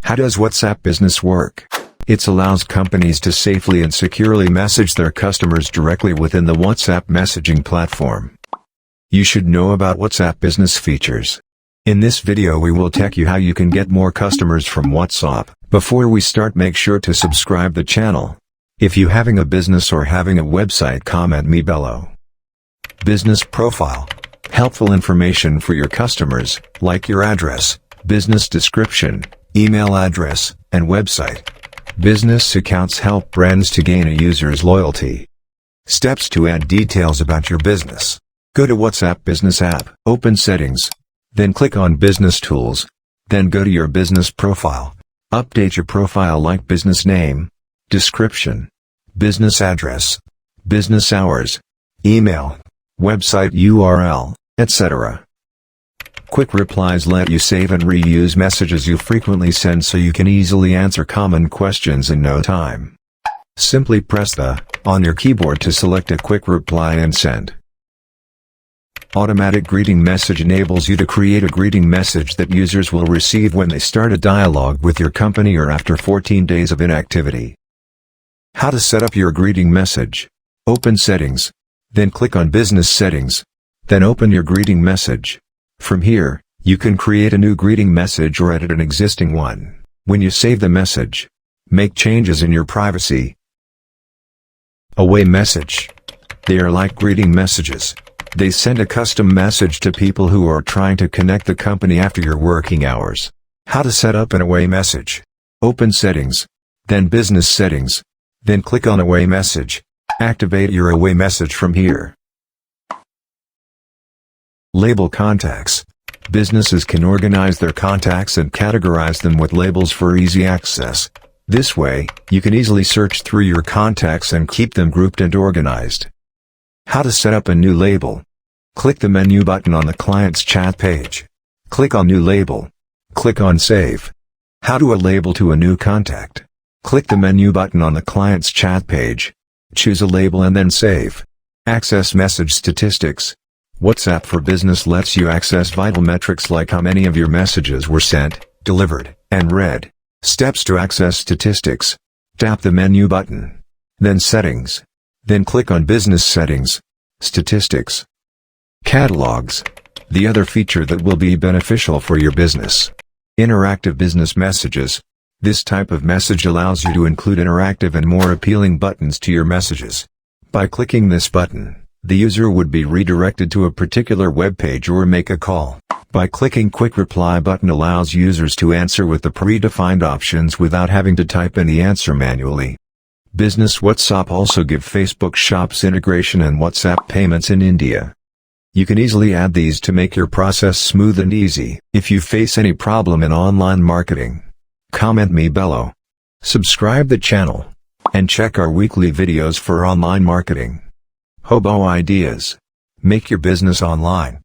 How does WhatsApp Business work? It allows companies to safely and securely message their customers directly within the WhatsApp messaging platform. You should know about WhatsApp Business features. In this video we will tell you how you can get more customers from WhatsApp. Before we start, make sure to subscribe the channel. If you having a business or having a website, comment me below. Business profile. Helpful information for your customers, like your address, business description, email address, and website. Business accounts help brands to gain a user's loyalty. Steps to add details about your business. Go to WhatsApp Business app, open Settings, then click on Business Tools, then go to your business profile. Update your profile like business name, description, business address, business hours, email, website URL, etc. Quick replies let you save and reuse messages you frequently send so you can easily answer common questions in no time. Simply press the on your keyboard to select a quick reply and send. Automatic greeting message enables you to create a greeting message that users will receive when they start a dialogue with your company or after 14 days of inactivity. How to set up your greeting message. Open Settings, then click on Business Settings, then open your greeting message. From here, you can create a new greeting message or edit an existing one. When you save the message, make changes in your privacy. Away message. They are like greeting messages. They send a custom message to people who are trying to connect the company after your working hours. How to set up an away message. Open Settings, then Business Settings, then click on Away Message. Activate your away message from here. Label contacts. Businesses can organize their contacts and categorize them with labels for easy access. This way, you can easily search through your contacts and keep them grouped and organized. How to set up a new label. Click the menu button on the client's chat page. Click on New Label. Click on Save. How to add a label to a new contact. Click the menu button on the client's chat page. Choose a label and then save. Access message statistics. WhatsApp for Business lets you access vital metrics like how many of your messages were sent, delivered, and read. Steps to access statistics. Tap the menu button. Then Settings. Then click on Business Settings. Statistics. Catalogs. The other feature that will be beneficial for your business. Interactive business messages. This type of message allows you to include interactive and more appealing buttons to your messages. By clicking this button, the user would be redirected to a particular web page or make a call. By clicking Quick Reply button allows users to answer with the predefined options without having to type in the answer manually. Business WhatsApp also give Facebook Shops integration and WhatsApp payments in India. You can easily add these to make your process smooth and easy. If you face any problem in online marketing, comment me below. Subscribe the channel, and check our weekly videos for online marketing. Hobo ideas. Make your business online.